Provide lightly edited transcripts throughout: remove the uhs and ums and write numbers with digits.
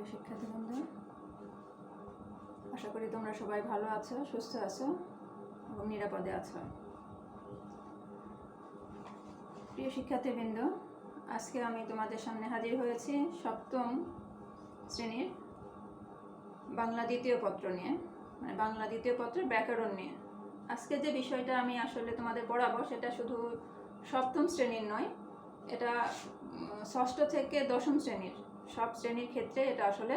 প্রিয় শিক্ষার্থীবৃন্দ, আশা করি তোমরা সবাই ভালো আছো, সুস্থ আছো এবং নিরাপদে আছো। প্রিয় শিক্ষার্থীবৃন্দ, আজকে আমি তোমাদের সামনে হাজির হয়েছি সপ্তম শ্রেণীর বাংলা দ্বিতীয় পত্র নিয়ে, মানে বাংলা দ্বিতীয় পত্রের ব্যাকরণ নিয়ে। আজকে যে বিষয়টা আমি আসলে তোমাদের পড়াবো সেটা শুধু সপ্তম শ্রেণীর নয়, এটা ষষ্ঠ থেকে দশম শ্রেণীর সব শ্রেণীর ক্ষেত্রে এটা আসলে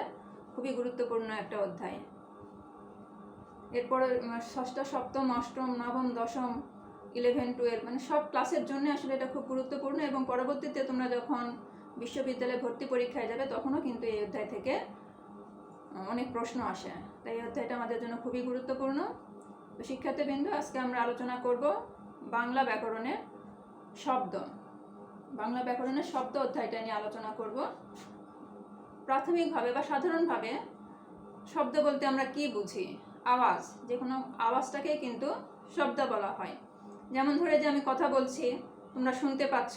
খুবই গুরুত্বপূর্ণ একটা অধ্যায়। এরপরে ষষ্ঠ, সপ্তম, অষ্টম, নবম, দশম, 11, 12 মানে সব ক্লাসের জন্য আসলে এটা খুব গুরুত্বপূর্ণ এবং পরবর্তীতে তোমরা যখন বিশ্ববিদ্যালয়ে ভর্তি পরীক্ষায় যাবে তখনও কিন্তু এই অধ্যায় থেকে অনেক প্রশ্ন আসে। তাই এই অধ্যায়টা আমাদের জন্য খুবই গুরুত্বপূর্ণ। তো শিক্ষার্থীবৃন্দ, আজকে আমরা আলোচনা করব বাংলা ব্যাকরণের শব্দ। বাংলা ব্যাকরণের শব্দ অধ্যায়টা নিয়ে আলোচনা করব। প্রাথমিকভাবে বা সাধারণভাবে শব্দ বলতে আমরা কি বুঝি? আওয়াজ, যে কোনো আওয়াজটাকে কিন্তু শব্দ বলা হয়। যেমন ধরে যে আমি কথা বলছি, তোমরা শুনতে পাচ্ছ,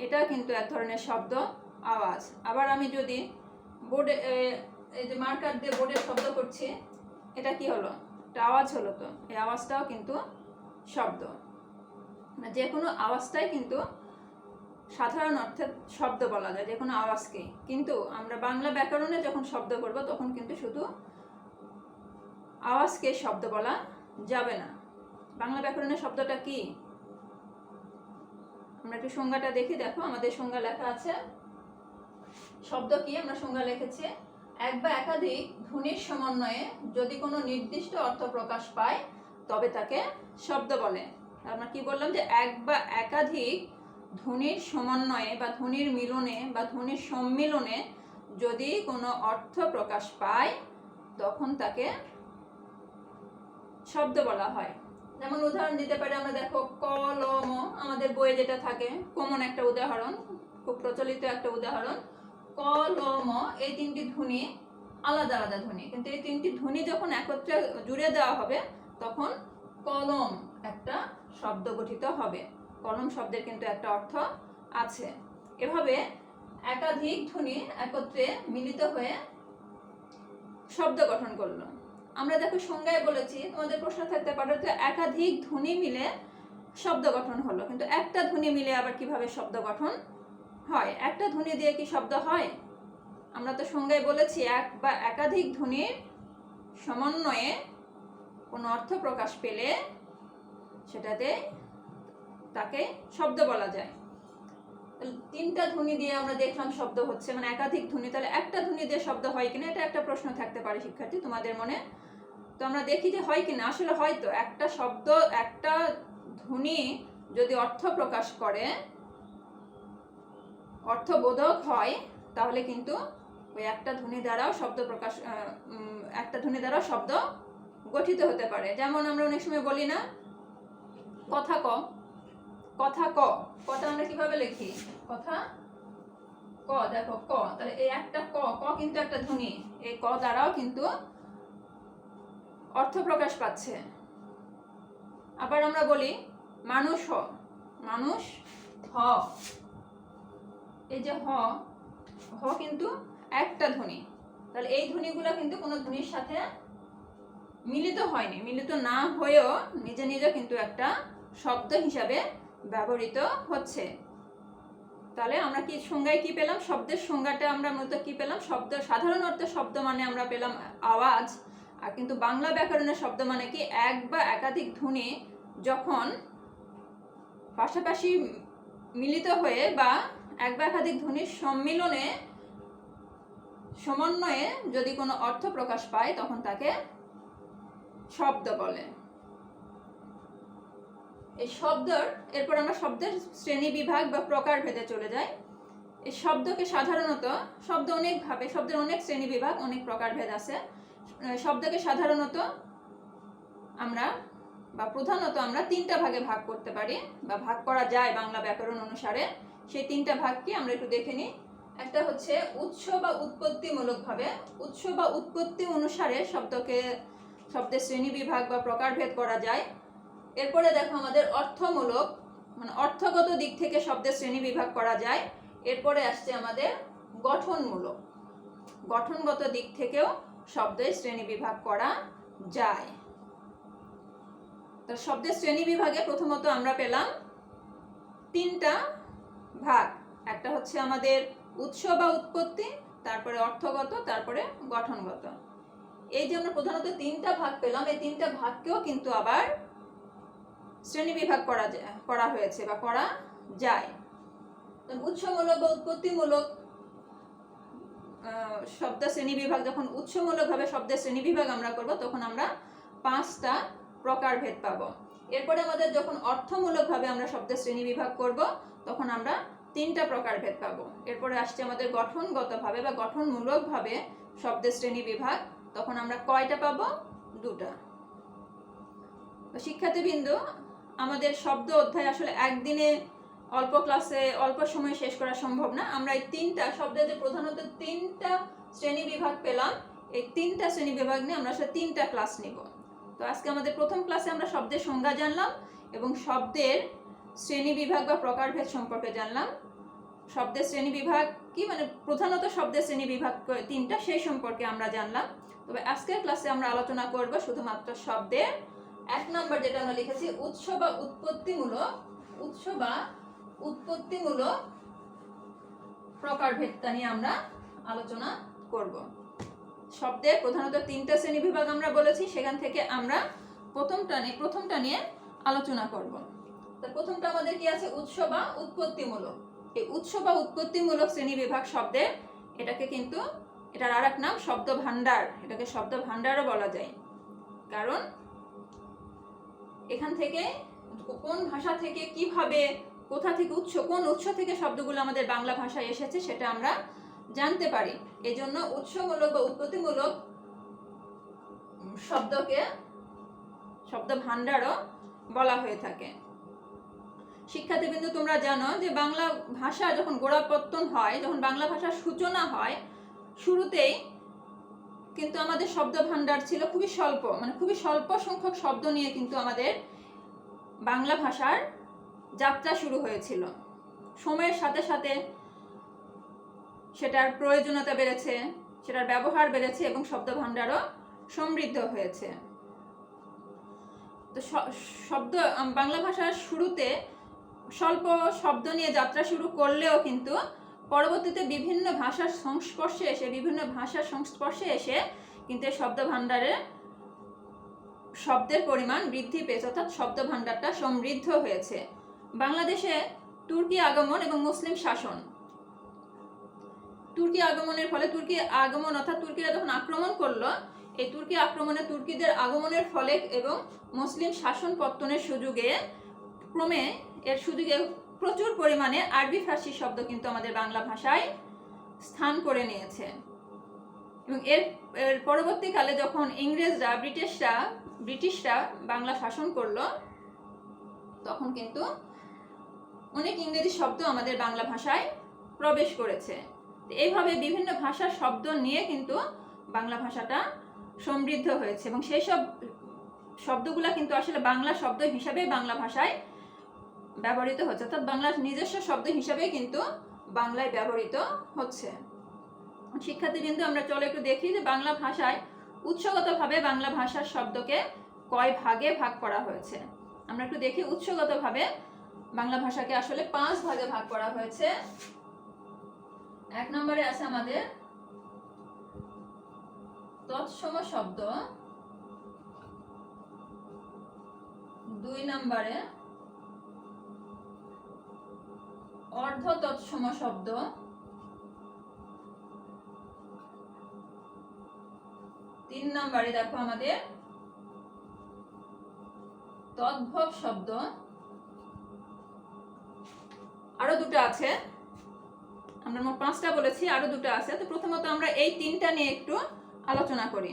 এটা কিন্তু এক ধরনের শব্দ, আওয়াজ। আবার আমি যদি বোর্ডে এই যে মার্কার দিয়ে বোর্ডে শব্দ করছি, এটা কি হলো? একটা আওয়াজ হলো। তো এই আওয়াজটাও কিন্তু শব্দ। যে কোনো আওয়াজটাই কিন্তু সাধারণ অর্থে শব্দ বলা যায়, যে কোনো আওয়াজকে। কিন্তু আমরা বাংলা ব্যাকরণে যখন শব্দ করব তখন কিন্তু শুধু আওয়াজকে শব্দ বলা যাবে না। বাংলা ব্যাকরণের শব্দটা কি? আমরা একটু সংজ্ঞাটা দেখি। দেখো, আমাদের সংজ্ঞা লেখা আছে। শব্দ কি? আমরা সংজ্ঞা লিখেছি, এক বা একাধিক ধ্বনির সমন্বয়ে যদি কোনো নির্দিষ্ট অর্থ প্রকাশ পায় তবে তাকে শব্দ বলে। আমরা কি বললাম? যে এক বা একাধিক ধ্বনির সমন্বয়ে বা ধ্বনির মিলনে বা ধ্বনির সম্মিলনে যদি কোনো অর্থ প্রকাশ পায় তখন তাকে শব্দ বলা হয়। যেমন উদাহরণ দিতে পারি আমরা। দেখো, কলম, আমাদের বইয়ে যেটা থাকে, কমন একটা উদাহরণ, খুব প্রচলিত একটা উদাহরণ। কলম, এই তিনটি ধ্বনি আলাদা আলাদা ধ্বনি, কিন্তু এই তিনটি ধ্বনি যখন একত্রে জুড়ে দেওয়া হবে তখন কলম একটা শব্দ গঠিত হবে। কলম শব্দের কিন্তু একটা অর্থ আছে। এভাবে একাধিক ধ্বনি একত্রে মিলিত হয়ে শব্দ গঠন করলো। আমরা দেখো সংজ্ঞায় বলেছি, তোমাদের প্রশ্ন থাকতে পারে যে একাধিক ধ্বনি মিলে শব্দ গঠন হলো, কিন্তু একটা ধ্বনি মিলে আবার কিভাবে শব্দ গঠন হয়? একটা ধ্বনি দিয়ে কি শব্দ হয়? আমরা তো সংজ্ঞায় বলেছি, এক বা একাধিক ধ্বনির সমন্বয়ে কোনো অর্থ প্রকাশ পেলে সেটাতে তাকে শব্দ বলা যায়। তিনটা ধ্বনি দিয়ে আমরা দেখলাম শব্দ হচ্ছে, মানে একাধিক ধ্বনি। তাহলে একটা ধ্বনি দিয়ে শব্দ হয় কিনা, এটা একটা প্রশ্ন থাকতে পারে শিক্ষার্থী তোমাদের মনে। তো আমরা দেখি যে হয় কিনা। আসলে হয়তো একটা শব্দ, একটা ধ্বনি যদি অর্থ প্রকাশ করে, অর্থবোধক হয়, তাহলে কিন্তু ওই একটা ধ্বনি দ্বারাও শব্দ প্রকাশ, একটা ধ্বনি দ্বারাও শব্দ গঠিত হতে পারে। যেমন আমরা অনেক সময় বলি না, কথা ক, কথা ক। কটা আমরা কিভাবে লিখি? কথা ক। দেখো, ক, তাহলে এই একটা ক, ক কিন্তু একটা ধ্বনি, এই ক দ্বারাও কিন্তু অর্থ প্রকাশ পাচ্ছে। আবার আমরা বলি মানুষ হ, মানুষ হ, এই যে হ, হ কিন্তু একটা ধ্বনি। তাহলে এই ধ্বনিগুলো কিন্তু কোনো ধ্বনির সাথে মিলিত হয়নি। মিলিত না হয়েও নিজে নিজে কিন্তু একটা শব্দ হিসাবে ব্যবহৃত হচ্ছে। তাহলে আমরা কি সংজ্ঞায় কি পেলাম? শব্দের সংজ্ঞাটা আমরা মূলত কি পেলাম? শব্দ, সাধারণ অর্থে শব্দ মানে আমরা পেলাম আওয়াজ। আর কিন্তু বাংলা ব্যাকরণের শব্দ মানে কি? এক বা একাধিক ধ্বনি যখন পাশাপাশি মিলিত হয়ে বা এক বা একাধিক ধ্বনির সম্মিলনে, সমন্বয়ে যদি কোনো অর্থ প্রকাশ পায় তখন তাকে শব্দ বলে। এই শব্দের, এরপর আমরা শব্দের শ্রেণী বিভাগ বা প্রকার ভেদে চলে যাই। এই শব্দকে সাধারণত, শব্দ অনেকভাবে, শব্দের অনেক শ্রেণী বিভাগ, অনেক প্রকার ভেদ আছে। শব্দকে সাধারণত আমরা বা প্রধানত আমরা তিনটা ভাগে ভাগ করতে পারি বা ভাগ করা যায় বাংলা ব্যাকরণ অনুসারে। সেই তিনটা ভাগ কি আমরা একটু দেখে নিই। একটা হচ্ছে উৎস বা উৎপত্তিমূলক ভাবে, উৎস বা উৎপত্তি অনুসারে শব্দের শ্রেণী বিভাগ বা প্রকারভেদ করা যায়। এরপরে দেখো আমাদের অর্থমূলক, মানে অর্থগত দিক থেকে শব্দের শ্রেণী বিভাগ করা যায়। এরপরে আসছে আমাদের গঠনমূলক। গঠনগত দিক থেকেও শব্দের শ্রেণী বিভাগ করা যায়। তো শব্দের শ্রেণী বিভাগে প্রথমত আমরা পেলাম 3টা ভাগ। একটা হচ্ছে আমাদের উৎস বা উৎপত্তি, তারপরে অর্থগত, তারপরে গঠনগত। এই যে আমরা প্রধানত 3টা ভাগ পেলাম, এই 3টা ভাগকেও কিন্তু আবার শ্রেণী বিভাগ করা হয়েছে বা করা যায়। উৎসমূলক বা উৎপত্তিমূলক শব্দ শ্রেণী বিভাগ, যখন উৎসমূলকভাবে শব্দের শ্রেণী বিভাগ আমরা করব তখন আমরা 5টা প্রকারভেদ পাবো। এরপরে আমাদের যখন অর্থমূলকভাবে আমরা শব্দের শ্রেণী বিভাগ করব তখন আমরা 3টা প্রকারভেদ পাবো। এরপরে আসছে আমাদের গঠনগতভাবে বা গঠনমূলকভাবে শব্দের শ্রেণী বিভাগ, তখন আমরা কয়টা পাবো? 2টা। তো শিক্ষার্থীবৃন্দ, আমাদের শব্দ অধ্যায় আসলে একদিনে অল্প ক্লাসে অল্প সময় শেষ করা সম্ভব না। আমরা এই 3টা শব্দের যে প্রধানত 3টা শ্রেণী বিভাগ পেলাম, এই 3টা শ্রেণী বিভাগ নিয়ে আমরা আসলে 3টা ক্লাস নিব। তো আজকে আমাদের প্রথম ক্লাসে আমরা শব্দের সংজ্ঞা জানলাম এবং শব্দের শ্রেণী বিভাগ বা প্রকারভেদ সম্পর্কে জানলাম। শব্দের শ্রেণী বিভাগ কি, মানে প্রধানত শব্দের শ্রেণী বিভাগ 3টা, সেই সম্পর্কে আমরা জানলাম। তবে আজকের ক্লাসে আমরা আলোচনা করব শুধুমাত্র শব্দের 1 নম্বর যেটা আমরা লিখেছি উৎস বা উৎপত্তিমূলক প্রকারভেদটা নিয়ে আমরা আলোচনা করব। শব্দের প্রধানত 3টা শ্রেণী বিভাগ আমরা বলেছি, সেখান থেকে আমরা প্রথমটা নিয়ে আলোচনা করব। তো প্রথমটা আমাদের কি আছে? উৎস বা উৎপত্তিমূলক। এই উৎস বা উৎপত্তিমূলক শ্রেণী বিভাগ শব্দের, এটার আর এক নাম শব্দ ভান্ডার। এটাকে শব্দ ভান্ডারও বলা যায়, কারণ এখান থেকে কোন ভাষা থেকে কিভাবে, কোথা থেকে কোন উৎস থেকে শব্দগুলো আমাদের বাংলা ভাষায় এসেছে সেটা আমরা জানতে পারি। এজন্য উৎসমূলক বা উৎপত্তিমূলক শব্দকে শব্দ ভান্ডারও বলা হয়ে থাকে। শিক্ষার্থীবৃন্দ, তোমরা জানো যে বাংলা ভাষা যখন গোড়াপত্তন হয়, যখন বাংলা ভাষার সূচনা হয়, শুরুতেই কিন্তু আমাদের শব্দ ভান্ডার ছিল খুবই স্বল্প, মানে খুবই স্বল্প সংখ্যক শব্দ নিয়ে কিন্তু আমাদের বাংলা ভাষার যাত্রা শুরু হয়েছিল। সময়ের সাথে সাথে সেটার প্রয়োজনীয়তা বেড়েছে, সেটার ব্যবহার বেড়েছে এবং শব্দ ভান্ডারও সমৃদ্ধ হয়েছে। তো বাংলা ভাষার শুরুতে স্বল্প শব্দ নিয়ে যাত্রা শুরু করলেও কিন্তু পরবর্তীতে বিভিন্ন ভাষার সংস্পর্শে এসে কিন্তু শব্দ ভান্ডারে শব্দের পরিমাণ বৃদ্ধি পেয়েছে, অর্থাৎ শব্দ ভান্ডারটা সমৃদ্ধ হয়েছে। বাংলাদেশে তুর্কি আগমন এবং মুসলিম শাসন, তুর্কি আগমনের ফলে অর্থাৎ তুর্কিরা যখন আক্রমণ করলো, এই তুর্কি আক্রমণে তুর্কিদের আগমনের ফলে এবং মুসলিম শাসন পত্তনের সুযোগে প্রচুর পরিমাণে আরবি ফার্সি শব্দ কিন্তু আমাদের বাংলা ভাষায় স্থান করে নিয়েছে। এবং এর পরবর্তীকালে যখন ব্রিটিশরা বাংলা শাসন করলো, তখন কিন্তু অনেক ইংরেজি শব্দ আমাদের বাংলা ভাষায় প্রবেশ করেছে। এইভাবে বিভিন্ন ভাষার শব্দ নিয়ে কিন্তু বাংলা ভাষাটা সমৃদ্ধ হয়েছে এবং সেই সব শব্দগুলা কিন্তু আসলে বাংলা শব্দ হিসাবে বাংলা ভাষায় ব্যবহৃত হচ্ছে, অর্থাৎ বাংলার নিজস্ব শব্দ হিসাবে কিন্তু বাংলায় ব্যবহৃত হচ্ছে। শিক্ষার্থীবৃন্দ, আমরা চলো একটু দেখি যে বাংলা ভাষায় উৎসগতভাবে বাংলা ভাষার শব্দকে কয় ভাগে ভাগ করা হয়েছে। আমরা একটু দেখি উৎসগতভাবে বাংলা ভাষাকে আসলে 5 ভাগে ভাগ করা হয়েছে। 1 নম্বরে আছে আমাদের তৎসম শব্দ, 2 নম্বরে অর্ধ তৎসম শব্দ, 3 নম্বরে দেখো আমাদের তদ্ভব শব্দ, আরো 2টা আছে, আমরা মোট 5টা বলেছি, আরো 2টা আছে। তো প্রথমত আমরা এই 3টা নিয়ে একটু আলোচনা করি।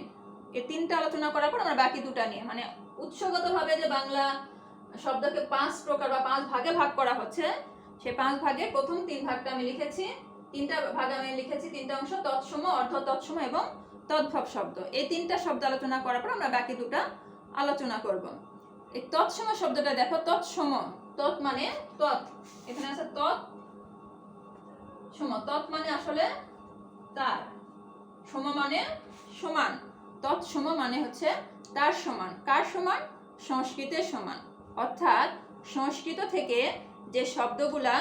এই 3টা আলোচনা করার পর আমরা বাকি 2টা নিয়ে, মানে উৎসগতভাবে যে বাংলা শব্দকে 5 প্রকার বা 5 ভাগে ভাগ করা হচ্ছে, সেই 5 ভাগের প্রথম 3 ভাগটা আমি লিখেছি, 3টা ভাগে আমি লিখেছি 3টা অংশ, তৎসম, অর্ধ তৎসম এবং তদ্ভব শব্দ। এই 3টা শব্দ আলোচনা করার পর আমরা বাকি 2টা আলোচনা করব। এই তৎসম শব্দটা দেখো, তৎসম, তৎ মানে এখানে আছে তৎসম, তৎ মানে আসলে তার, সম মানে সমান, তৎসম মানে হচ্ছে তার সমান। কার সমান? সংস্কৃতের সমান। অর্থাৎ সংস্কৃত থেকে যে শব্দগুলা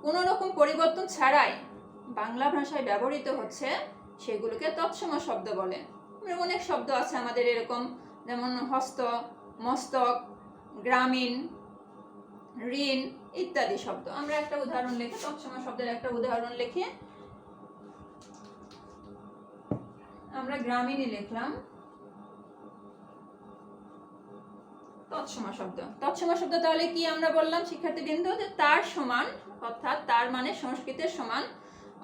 কোনো রকম পরিবর্তন ছাড়াই বাংলা ভাষায় ব্যবহৃত হচ্ছে সেগুলোকে তৎসম শব্দ বলে। অনেক শব্দ আছে আমাদের এরকম, যেমন হস্ত, মস্তক, গ্রামীণ, ঋণ ইত্যাদি শব্দ। আমরা একটা উদাহরণ লিখে, তৎসম শব্দের একটা উদাহরণ লিখে আমরা গ্রামীণই লিখলাম। তৎসম শব্দ, তৎসম শব্দ তাহলে কি আমরা বললাম শিক্ষার্থীবৃন্দ? যে তার সমান, অর্থাৎ তার মানে সংস্কৃতের সমান।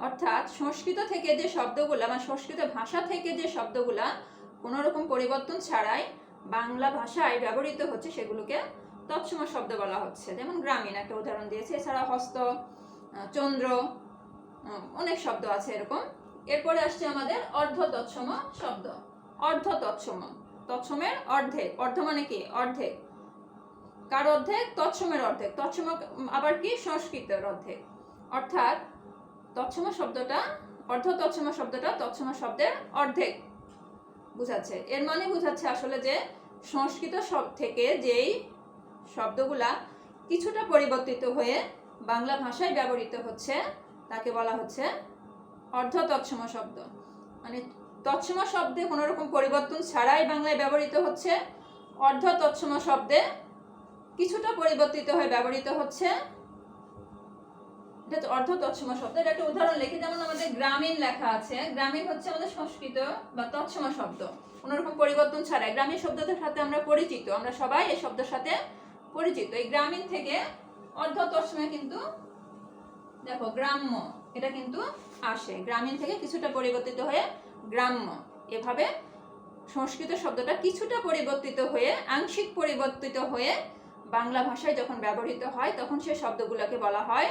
অর্থাৎ সংস্কৃত থেকে যে শব্দগুলা মানে সংস্কৃত ভাষা থেকে যে শব্দগুলা কোনো রকম পরিবর্তন ছাড়াই বাংলা ভাষায় ব্যবহৃত হচ্ছে সেগুলোকে তৎসম শব্দ বলা হচ্ছে। যেমন গ্রামীণ একটা উদাহরণ দিয়েছে, এছাড়া হস্ত, চন্দ্র, অনেক শব্দ আছে এরকম। এরপরে আসছে আমাদের অর্ধ তৎসম শব্দ। অর্ধ তৎসম, তৎসমের অর্ধেক। অর্ধ মানে কি? অর্ধেক। কার অর্ধেক? তৎসমের অর্ধেক। তৎসম আবার কি? সংস্কৃতের অর্ধেক। অর্থাৎ তৎসম শব্দটা, অর্ধ তৎসম শব্দটা তৎসম শব্দের অর্ধেক বুঝাচ্ছে। এর মানে বুঝাচ্ছে আসলে যে সংস্কৃত শব্দ থেকে যেই শব্দগুলা কিছুটা পরিবর্তিত হয়ে বাংলা ভাষায় ব্যবহৃত হচ্ছে তাকে বলা হচ্ছে অর্ধ তৎসম শব্দ। মানে তৎসম শব্দে কোনো রকম পরিবর্তন ছাড়াই বাংলায় ব্যবহৃত হচ্ছে, অর্ধ তৎসম শব্দে কিছুটা পরিবর্তিত হয়ে ব্যবহৃত হচ্ছে, এটা অর্ধ তৎসম শব্দ। এটা একটা উদাহরণ লিখে, যেমন আমাদের গ্রামীণ লেখা আছে। গ্রামীণ হচ্ছে আমাদের সংস্কৃত বা তৎসম শব্দ, কোনো রকম পরিবর্তন ছাড়াই। গ্রামীণ শব্দটার সাথে আমরা পরিচিত, আমরা সবাই এই শব্দের সাথে পরিচিত। এই গ্রামীণ থেকে অর্ধ তৎসমে কিন্তু দেখো গ্রাম্য, এটা কিন্তু আসে। গ্রামীণ থেকে কিছুটা পরিবর্তিত হয়ে গ্রাম্য। এভাবে সংস্কৃত শব্দটা কিছুটা পরিবর্তিত হয়ে, আংশিক পরিবর্তিত হয়ে বাংলা ভাষায় যখন ব্যবহৃত হয় তখন সেই শব্দগুলোকে বলা হয়,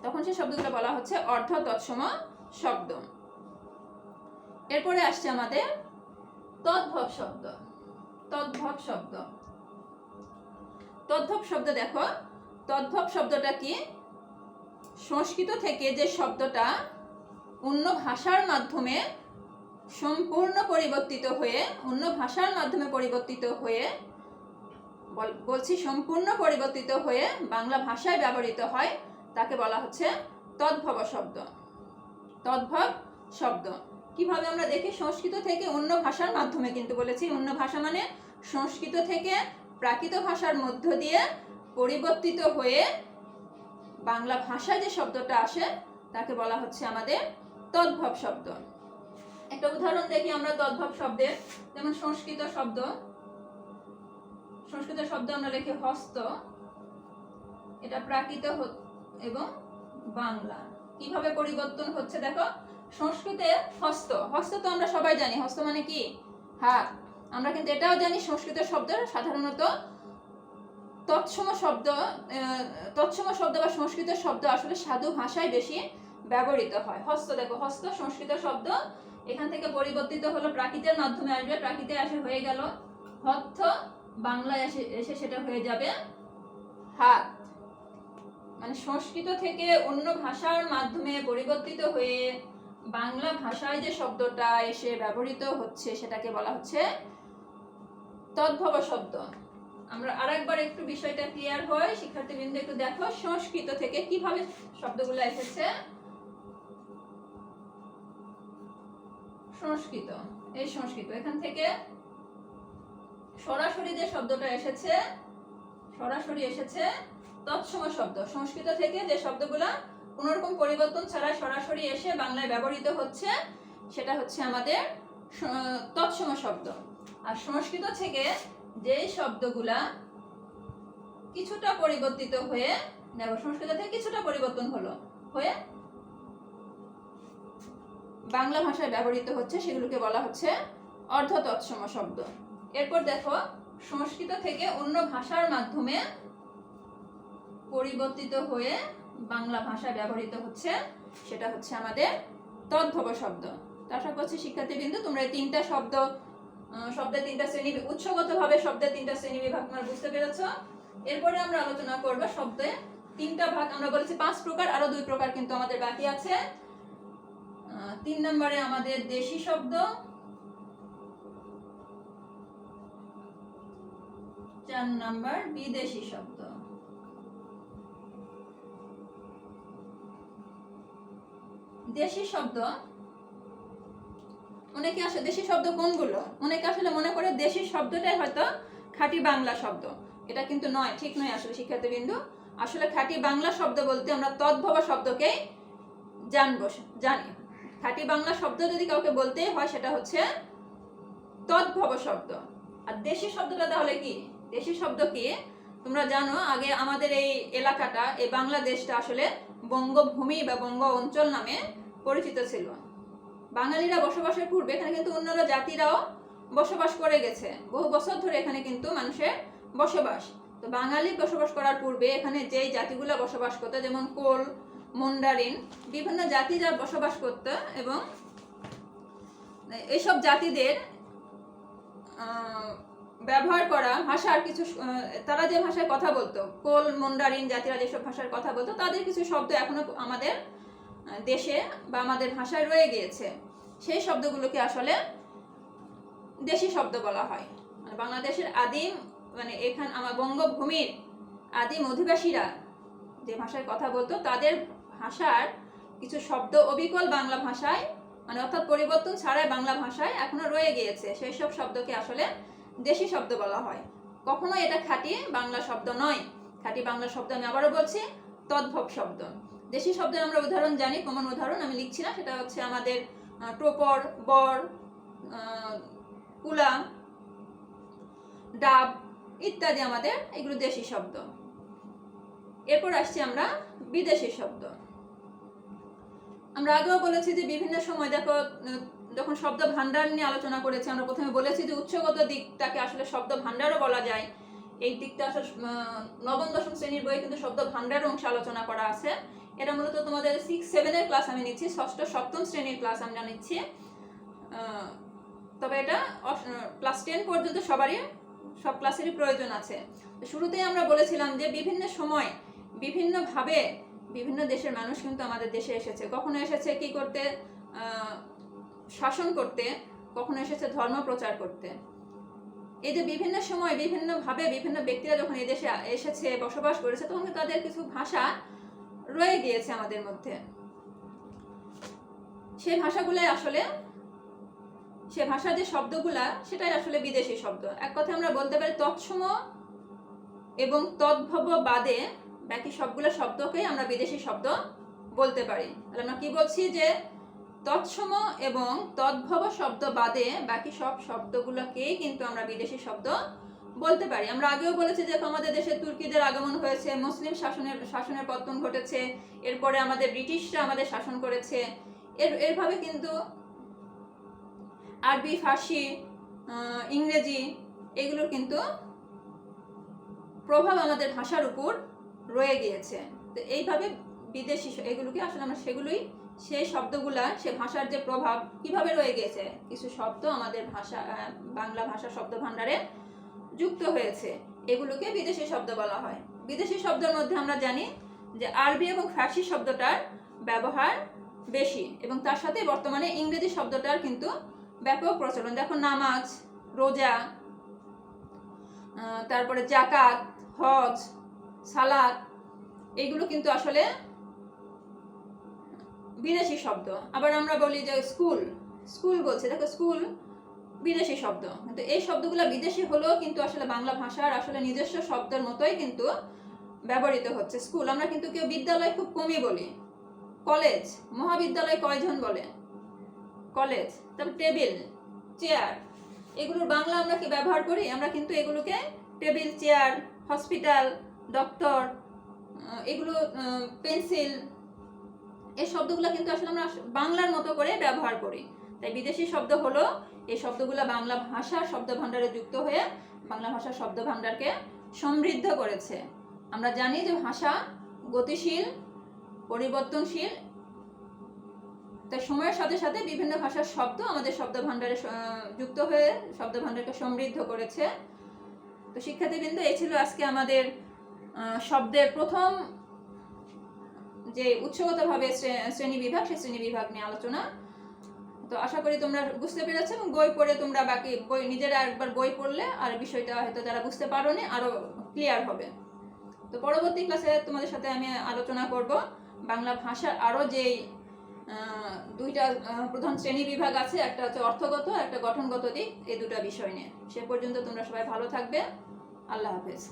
তখন সেই শব্দগুলো বলা হচ্ছে অর্ধ তৎসম শব্দ। এরপরে আসছে আমাদের তদ্ভব শব্দ। তদ্ভব শব্দ, তদ্ভব শব্দ দেখো, তদ্ভব শব্দটা কি? সংস্কৃত থেকে যে শব্দটা অন্য ভাষার মাধ্যমে সম্পূর্ণ পরিবর্তিত হয়ে, অন্য ভাষার মাধ্যমে পরিবর্তিত হয়ে, বলছি সম্পূর্ণ পরিবর্তিত হয়ে বাংলা ভাষায় ব্যবহৃত হয় তাকে বলা হচ্ছে তদ্ভব শব্দ। তদ্ভব শব্দ কিভাবে আমরা দেখি? সংস্কৃত থেকে অন্য ভাষার মাধ্যমে, কিন্তু বলেছি অন্য ভাষা মানে সংস্কৃত থেকে প্রাকৃত ভাষার মধ্য দিয়ে পরিবর্তিত হয়ে বাংলা ভাষায় যে শব্দটা আসে তাকে বলা হচ্ছে আমাদের তদ্ভব শব্দ। একটা উদাহরণ দেখি আমরা তদ্ভব শব্দের, যেমন সংস্কৃত শব্দ, সংস্কৃত শব্দ আমরা লিখি হস্ত, এটা প্রাকৃত এবং বাংলা কিভাবে পরিবর্তন হচ্ছে দেখো। সংস্কৃতে হস্ত, হস্ত তো আমরা সবাই জানি, হস্ত মানে কি? হাত। আমরা কিন্তু এটাও জানি সংস্কৃত শব্দ সাধারণত তৎসম শব্দ, তৎসম শব্দ বা সংস্কৃত শব্দ আসলে সাধু ভাষায় বেশি ব্যবহৃত হয়। হস্ত দেখো, হস্ত সংস্কৃত শব্দ, এখান থেকে পরিবর্তিত হলো, প্রাকৃতের মাধ্যমে আসবে, প্রাকৃতে আসে হয়ে গেল হস্ত, বাংলায় এসে সেটা হয়ে যাবে হাত। মানে সংস্কৃত থেকে অন্য ভাষার মাধ্যমে পরিবর্তিত হয়ে বাংলা ভাষায় যে শব্দটা এসে ব্যবহৃত হচ্ছে সেটাকে বলা হচ্ছে তদ্ভব শব্দ। আমরা আরেকবার একটু বিষয়টা ক্লিয়ার হয়, শিক্ষার্থীবৃন্দ একটু দেখো সংস্কৃত থেকে কিভাবে শব্দগুলো এসেছে। সংস্কৃত, এই সংস্কৃত এখান থেকে সরাসরি যে শব্দটা এসেছে, সরাসরি এসেছে তৎসম শব্দ। সংস্কৃত থেকে যে শব্দগুলা কোনো রকম পরিবর্তন ছাড়া সরাসরি এসে বাংলায় ব্যবহৃত হচ্ছে সেটা হচ্ছে আমাদের তৎসম শব্দ। আর সংস্কৃত থেকে যে শব্দগুলা কিছুটা পরিবর্তিত হয়ে, দেখো সংস্কৃত থেকে কিছুটা পরিবর্তন হলো হয়ে বাংলা ভাষায় ব্যবহৃত হচ্ছে সেগুলোকে বলা হচ্ছে অর্ধ তৎসম শব্দ। এরপর দেখো সংস্কৃত থেকে অন্য ভাষার মাধ্যমে পরিবর্তিত হয়ে বাংলা ভাষায় ব্যবহৃত হচ্ছে সেটা হচ্ছে আমাদের তদ্ভব শব্দ। আশা করছি শিক্ষার্থীবৃন্দ তোমরা এই তিনটা শব্দ, শব্দের তিনটা শ্রেণী, উৎসগতভাবে শব্দের তিনটা শ্রেণী বিভাগ তোমরা বুঝতে পেরেছ। এরপরে আমরা আলোচনা করব শব্দে তিনটা ভাগ। আমরা বলেছি 5 প্রকার, আরো 2 প্রকার কিন্তু আমাদের বাকি আছে। 3 নম্বরে আমাদের দেশি শব্দ, 4 নম্বর বিদেশি শব্দ। দেশি শব্দ অনেকে আসলে দেশি শব্দ কোনগুলো, অনেকে আসলে মনে করে দেশি শব্দটাই হয়তো খাঁটি বাংলা শব্দ। এটা কিন্তু নয়, ঠিক নয় আসলে শিক্ষার্থীবৃন্দ। আসলে খাঁটি বাংলা শব্দ বলতে আমরা তদ্ভব শব্দকেই জানি। খাঁটি বাংলা শব্দ যদি কাউকে বলতে হয় সেটা হচ্ছে তদ্ভব শব্দ। আর দেশি শব্দটা তাহলে কি? দেশি শব্দ কি তোমরা জানো, আগে আমাদের এই এলাকাটা, এই বাংলাদেশটা আসলে বঙ্গভূমি বা বঙ্গ অঞ্চল নামে পরিচিত ছিল। বাঙালিরা বসবাসের পূর্বে এখানে কিন্তু অন্যান্য জাতিরাও বসবাস করে গেছে, বহু বছর ধরে এখানে কিন্তু মানুষের বসবাস। তো বাঙালি বসবাস করার পূর্বে এখানে যেই জাতিগুলো বসবাস করতো, যেমন কোল, মুন্ডারিন, বিভিন্ন জাতিরা বসবাস করতো, এবং এইসব জাতিদের ব্যবহার করা ভাষার কিছু, তারা যে ভাষায় কথা বলতো, কোল মুন্ডারিন জাতিরা যেসব ভাষার কথা বলতো, তাদের কিছু শব্দ এখনো আমাদের দেশে বা আমাদের ভাষায় রয়ে গিয়েছে। সেই শব্দগুলোকে আসলে দেশি শব্দ বলা হয়। মানে বাংলাদেশের আদিম, মানে এখান আমার বঙ্গভূমির আদিম অধিবাসীরা যে ভাষায় কথা বলতো, তাদের ভাষার কিছু শব্দ অবিকল বাংলা ভাষায়, মানে অর্থাৎ পরিবর্তন ছাড়াই বাংলা ভাষায় এখনো রয়ে গিয়েছে। সেই সব শব্দকে আসলে দেশি শব্দ বলা হয়। কখনো এটা খাঁটি বাংলা শব্দ নয়। খাঁটি বাংলা শব্দ, আমি আবারও বলছি, তদ্ভব শব্দ। দেশি শব্দের আমরা উদাহরণ জানি, কমন উদাহরণ আমি লিখছি না, সেটা হচ্ছে আমাদের টোপর, বর, কুলা, ডাব ইত্যাদি আমাদের এগুলো দেশি শব্দ। এরপর আসছি আমরা বিদেশি শব্দ। আমরা আগেও বলেছি যে বিভিন্ন সময় দেখো, যখন শব্দ ভান্ডার নিয়ে আলোচনা করেছি, আমরা প্রথমে বলেছি যে উৎসগত দিকটাকে আসলে শব্দ ভান্ডারও বলা যায়। এই দিকটা আসলে নবম দশম শ্রেণীর বইয়ে কিন্তু শব্দ ভান্ডার অংশে আলোচনা করা আছে। এটা মূলত তোমাদের 6-7 ক্লাস আমি নিচ্ছি, ষষ্ঠ সপ্তম শ্রেণীর ক্লাস আমরা নিচ্ছি। তবে এটা ক্লাস 10 পর্যন্ত সব ক্লাসেরই প্রয়োজন আছে। শুরুতেই আমরা বলেছিলাম যে বিভিন্ন সময় বিভিন্নভাবে বিভিন্ন দেশের মানুষ কিন্তু আমাদের দেশে এসেছে। কখনো এসেছে কি করতে? শাসন করতে, কখনো এসেছে ধর্ম প্রচার করতে। এই যে বিভিন্ন সময় বিভিন্নভাবে বিভিন্ন ব্যক্তিরা যখন এই দেশে এসেছে, বসবাস করেছে, তখন তাদের কিছু ভাষা রয়ে গিয়েছে আমাদের মধ্যে। সেই ভাষাগুলোই আসলে, সে ভাষার যে শব্দগুলা, সেটাই আসলে বিদেশি শব্দ। এক কথায় আমরা বলতে পারি তৎসম এবং তদ্ভব বাদে বাকি সবগুলো শব্দকেই আমরা বিদেশি শব্দ বলতে পারি। তাহলে আমরা কি বলছি? যে তৎসম এবং তদ্ভব শব্দ বাদে বাকি সব শব্দগুলোকেই কিন্তু আমরা বিদেশি শব্দ বলতে পারি। আমরা আগেও বলেছি যে আমাদের দেশে তুর্কিদের আগমন হয়েছে, মুসলিম শাসনের পতন ঘটেছে, এরপরে আমাদের ব্রিটিশরা আমাদের শাসন করেছে। এরভাবে কিন্তু আরবি, ফার্সি, ইংরেজি এগুলোর কিন্তু প্রভাব আমাদের ভাষার উপর রয়ে গিয়েছে। তো এইভাবে বিদেশি এগুলোকে আসলে আমরা সেই শব্দগুলা, সে ভাষার যে প্রভাব কিভাবে রয়ে গিয়েছে, কিছু শব্দ আমাদের ভাষা, বাংলা ভাষা শব্দ ভাণ্ডারে যুক্ত হয়েছে, এগুলোকে বিদেশি শব্দ বলা হয়। বিদেশি শব্দের মধ্যে আমরা জানি যে আরবি এবং ফার্সি শব্দটার ব্যবহার বেশি, এবং তার সাথে বর্তমানে ইংরেজি শব্দটার কিন্তু ব্যাপক প্রচলন। দেখো, নামাজ, রোজা, তারপরে যাকাত, হজ, সালাত, এগুলো কিন্তু আসলে বিদেশি শব্দ। আবার আমরা বলি যে স্কুল বলছে, দেখো স্কুল বিদেশি শব্দ, কিন্তু এই শব্দগুলো বিদেশি হলেও কিন্তু আসলে বাংলা ভাষার আসলে নিজস্ব শব্দের মতোই কিন্তু ব্যবহৃত হচ্ছে। স্কুল আমরা কিন্তু কেউ বিদ্যালয় খুব কমই বলি। কলেজ, মহাবিদ্যালয় কয়জন বলে? কলেজ। তারপর টেবিল, চেয়ার, এগুলোর বাংলা আমরা কি ব্যবহার করি? আমরা কিন্তু এগুলোকে টেবিল, চেয়ার, হসপিটাল, ডক্টর, এগুলো পেন্সিল, এই শব্দগুলো কিন্তু আসলে আমরা বাংলার মতো করে ব্যবহার করি। তাই বিদেশি শব্দ হলো এই শব্দগুলো বাংলা ভাষার শব্দ ভাণ্ডারে যুক্ত হয়ে বাংলা ভাষার শব্দ ভাণ্ডারকে সমৃদ্ধ করেছে। আমরা জানি যে ভাষা গতিশীল, পরিবর্তনশীল, তাই সময়ের সাথে সাথে বিভিন্ন ভাষার শব্দ আমাদের শব্দ ভাণ্ডারে যুক্ত হয়ে শব্দ ভাণ্ডারকে সমৃদ্ধ করেছে। তো শিক্ষার্থীবৃন্দ, এই ছিল আজকে আমাদের শব্দের প্রথম যে উৎসগতভাবে শ্রেণী বিভাগ, সেই শ্রেণী বিভাগ নিয়ে আলোচনা। তো আশা করি তোমরা বুঝতে পেরেছো, এবং বই পড়ে তোমরা বাকি বই নিজেরা একবার বই পড়লে আর বিষয়টা হয়তো যারা বুঝতে পারোনি আরো ক্লিয়ার হবে। তো পরবর্তী ক্লাসে তোমাদের সাথে আমি আলোচনা করব বাংলা ভাষার আরো যেই দুইটা প্রধান শ্রেণী বিভাগ আছে, একটা হচ্ছে অর্থগত, একটা গঠনগত দিক, এই দুটো বিষয় নিয়ে। সে পর্যন্ত তোমরা সবাই ভালো থাকবে। আল্লাহ হাফেজ।